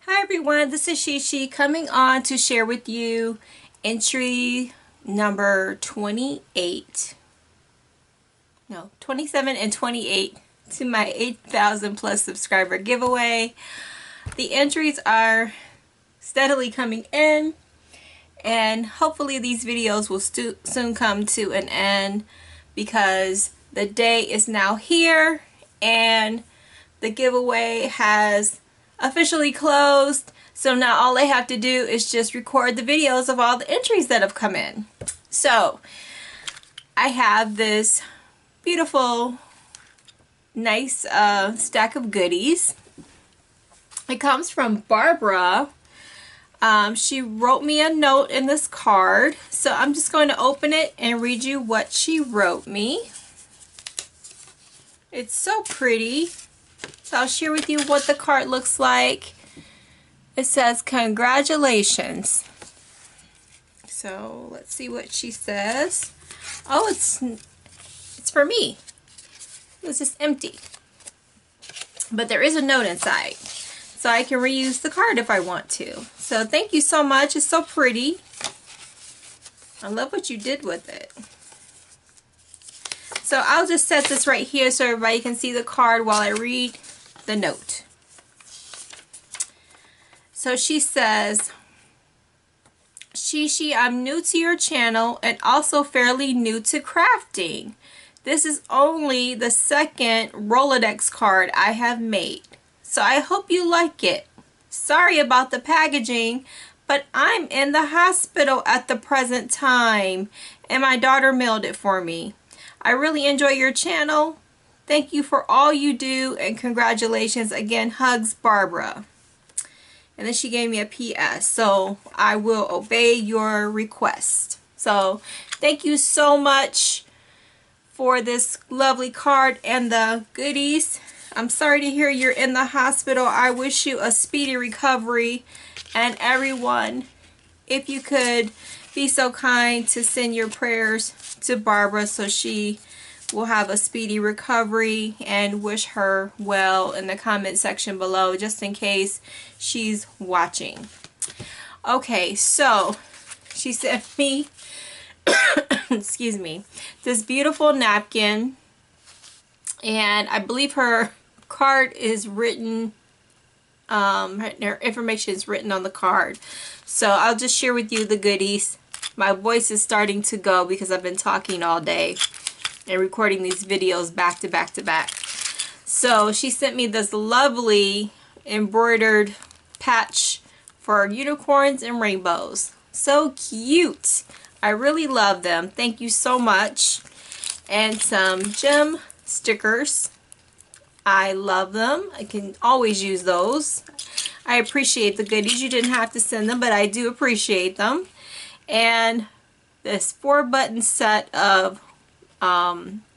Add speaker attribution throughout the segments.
Speaker 1: Hi everyone, this is Sheshe coming on to share with you entry number 27 and 28 to my 8,000 plus subscriber giveaway. The entries are steadily coming in, and hopefully these videos will soon come to an end because the day is now here and the giveaway has officially closed. So now all I have to do is just record the videos of all the entries that have come in. So I have this beautiful, nice stack of goodies. It comes from Barbara. She wrote me a note in this card, so I'm just going to open it and read you what she wrote me. It's so pretty. So I'll share with you what the card looks like. It says, "Congratulations." So let's see what she says. Oh, it's for me. It's just empty. But there is a note inside, so I can reuse the card if I want to. So thank you so much. It's so pretty. I love what you did with it. So I'll just set this right here so everybody can see the card while I read the note. So she says, "Sheshe, I'm new to your channel and also fairly new to crafting. This is only the second Rolodex card I have made, so I hope you like it. Sorry about the packaging, but I'm in the hospital at the present time and my daughter mailed it for me. I really enjoy your channel. Thank you for all you do and congratulations again. Hugs, Barbara." And then she gave me a PS, so I will obey your request. So thank you so much for this lovely card and the goodies. I'm sorry to hear you're in the hospital. I wish you a speedy recovery. And everyone, if you could be so kind to send your prayers to Barbara so she will have a speedy recovery, and wish her well in the comment section below just in case she's watching. Okay, so she sent me excuse me, this beautiful napkin, and I believe her card is written, her information is written on the card. So I'll just share with you the goodies. My voice is starting to go because I've been talking all day and recording these videos back to back to back. So she sent me this lovely embroidered patch for unicorns and rainbows. So cute. I really love them. Thank you so much. And some gem stickers. I love them. I can always use those. I appreciate the goodies. You didn't have to send them, but I do appreciate them. And this 4-button set of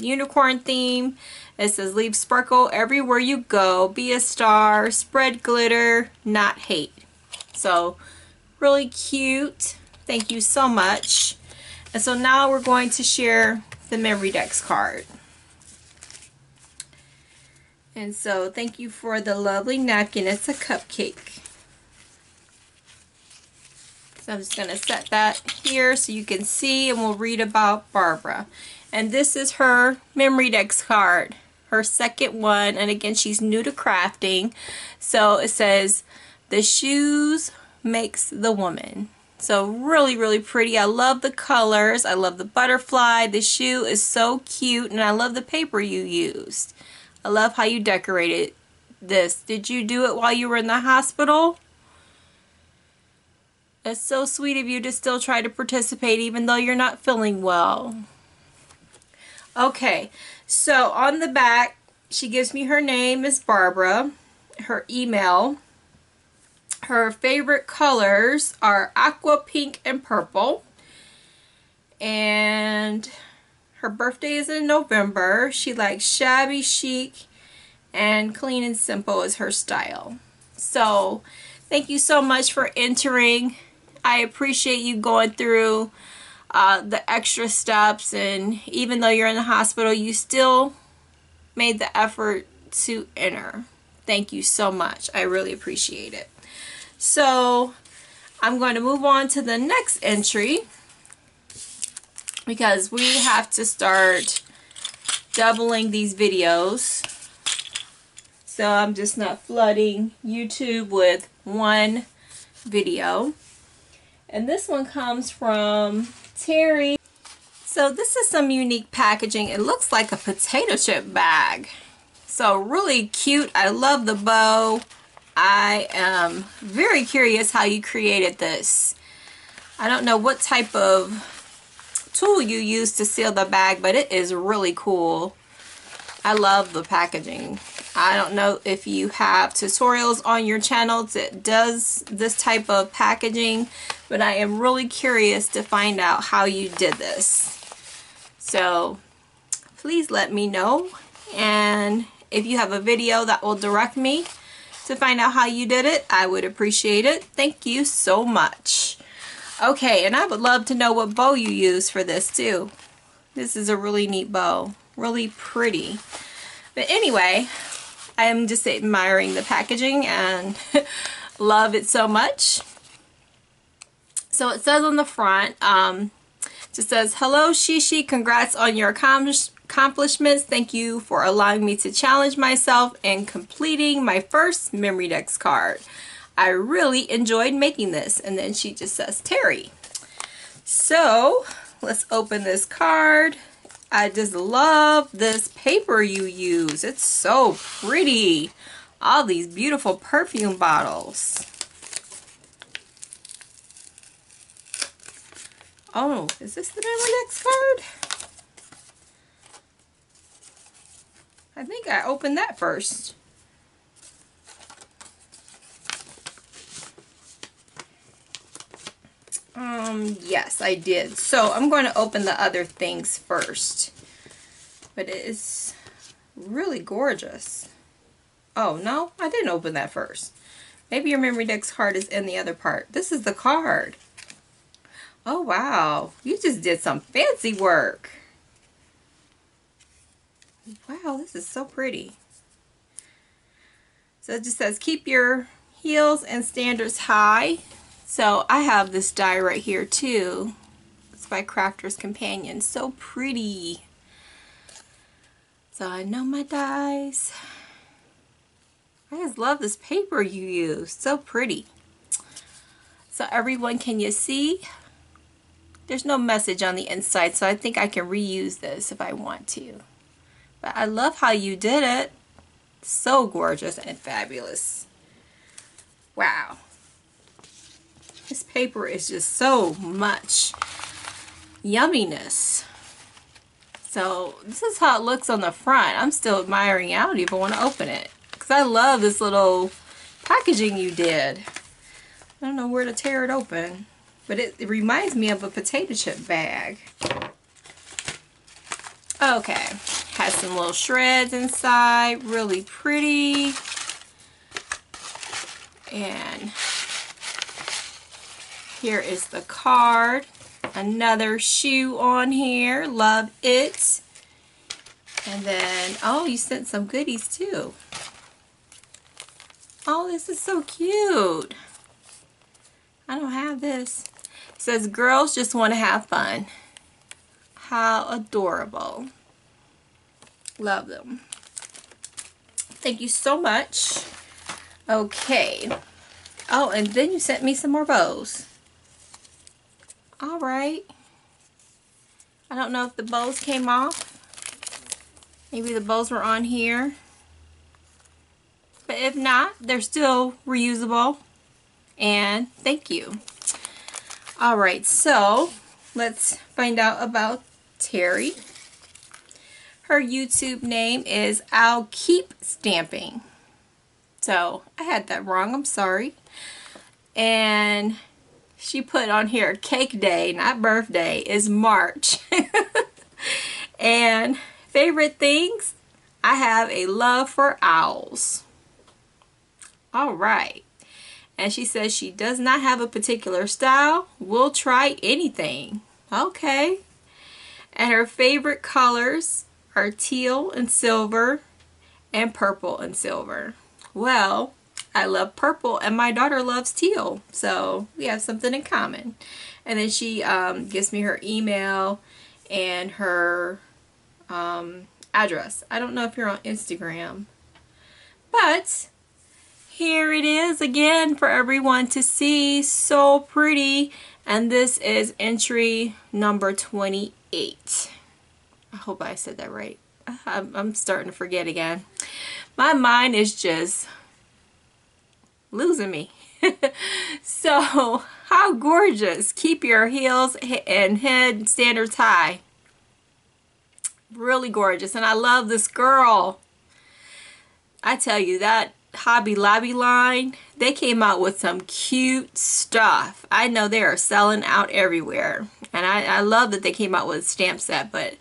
Speaker 1: unicorn theme. It says, "Leave sparkle everywhere you go, be a star, spread glitter, not hate." So really cute. Thank you so much. And so now we're going to share the Memory Dex card. And so thank you for the lovely napkin. It's a cupcake. So I'm just going to set that here so you can see, and we'll read about Barbara. And this is her Memory Dex card, her second one. And again, she's new to crafting. So it says, "The shoes makes the woman." So really, really pretty. I love the colors. I love the butterfly. The shoe is so cute, and I love the paper you used. I love how you decorated this. Did you do it while you were in the hospital? It's so sweet of you to still try to participate even though you're not feeling well. Okay, so on the back, she gives me her name is Barbara, her email. Her favorite colors are aqua, pink, and purple. And her birthday is in November. She likes shabby chic and clean and simple is her style. So thank you so much for entering. I appreciate you going through the extra steps, and even though you're in the hospital, you still made the effort to enter. Thank you so much. I really appreciate it. So I'm going to move on to the next entry because we have to start doubling these videos. So I'm just not flooding YouTube with one video. And this one comes from Terri. So this is some unique packaging. It looks like a potato chip bag. So really cute. I love the bow. I am very curious how you created this. I don't know what type of tool you use to seal the bag, but it is really cool. I love the packaging. I don't know if you have tutorials on your channel that does this type of packaging, but I am really curious to find out how you did this. So please let me know, and if you have a video that will direct me to find out how you did it, I would appreciate it. Thank you so much. Okay, and I would love to know what bow you use for this too. This is a really neat bow, really pretty. But anyway, I am just admiring the packaging and love it so much. So it says on the front, just says, "Hello Sheshe, congrats on your accomplishments. Thank you for allowing me to challenge myself and completing my first memory dex card. I really enjoyed making this." And then she just says Terri. So let's open this card. I just love this paper you use. It's so pretty. All these beautiful perfume bottles. Oh, is this the memory dex card? I think I opened that first. Yes, I did. So I'm going to open the other things first. But it is really gorgeous. Oh, no, I didn't open that first. Maybe your memory dex card is in the other part. This is the card. Oh, wow. You just did some fancy work. Wow, this is so pretty. So it just says, keep your heels and standards high. So I have this die right here too. It's by Crafter's Companion. So pretty. So I know my dies. I just love this paper you use. So pretty. So everyone, can you see? There's no message on the inside, so I think I can reuse this if I want to. But I love how you did it. So gorgeous and fabulous. Wow. This paper is just so much yumminess. So this is how it looks on the front. I'm still admiring it. I don't even want to open it because I love this little packaging you did. I don't know where to tear it open, but it reminds me of a potato chip bag. Okay, has some little shreds inside, really pretty. And here is the card. Another shoe on here. Love it. And then, oh, you sent some goodies too. Oh, this is so cute. I don't have this. It says, girls just want to have fun. How adorable. Love them. Thank you so much. Okay. Oh, and then you sent me some more bows. Alright. I don't know if the bows came off. Maybe the bows were on here. But if not, they're still reusable. And thank you. Alright, so let's find out about Terri. Her YouTube name is I'll Keep Stamping. So I had that wrong, I'm sorry. And she put on here cake day, not birthday, is March. And favorite things, I have a love for owls. Alright. And she says she does not have a particular style. We'll try anything. Okay. And her favorite colors are teal and silver and purple and silver. Well, I love purple and my daughter loves teal, so we have something in common. And then she gives me her email and her address. I don't know if you're on Instagram, but here it is again for everyone to see. So pretty. And this is entry number 28. I hope I said that right. I'm starting to forget again. My mind is just losing me. So, how gorgeous. Keep your heels and head standards high. Really gorgeous. And I love this girl. I tell you, that Hobby Lobby line, they came out with some cute stuff. I know they are selling out everywhere. And I love that they came out with a stamp set, but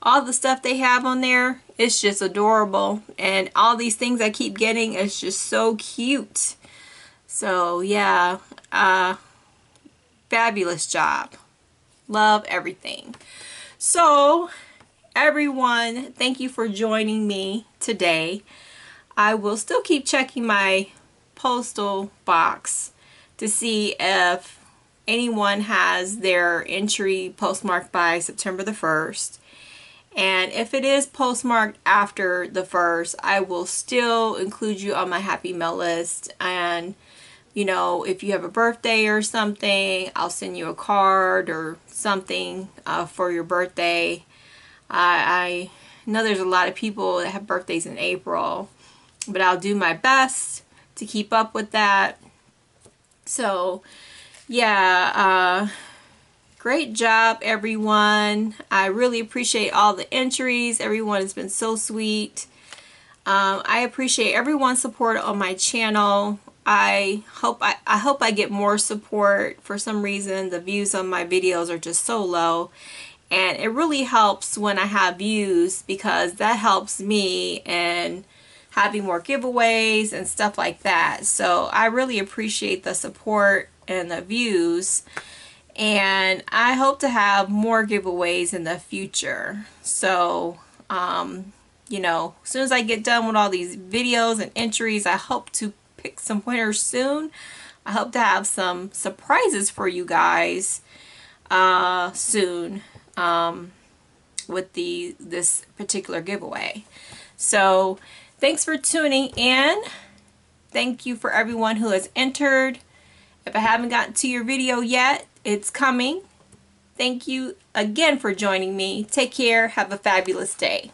Speaker 1: all the stuff they have on there, it's just adorable. And all these things I keep getting is just so cute. So yeah, fabulous job. Love everything. So everyone, thank you for joining me today. I will still keep checking my postal box to see if anyone has their entry postmarked by September the 1st. And if it is postmarked after the 1st, I will still include you on my happy mail list. And you know, if you have a birthday or something, I'll send you a card or something for your birthday. I know there's a lot of people that have birthdays in April, but I'll do my best to keep up with that. So yeah, great job everyone. I really appreciate all the entries. Everyone has been so sweet. I appreciate everyone's support on my channel. I hope I get more support. For some reason the views on my videos are just so low, and it really helps when I have views, because that helps me in having more giveaways and stuff like that. So I really appreciate the support and the views, and I hope to have more giveaways in the future. So you know, as soon as I get done with all these videos and entries, I hope to pick some winners soon. I hope to have some surprises for you guys soon with this particular giveaway. So thanks for tuning in. Thank you for everyone who has entered. If I haven't gotten to your video yet, it's coming. Thank you again for joining me. Take care. Have a fabulous day.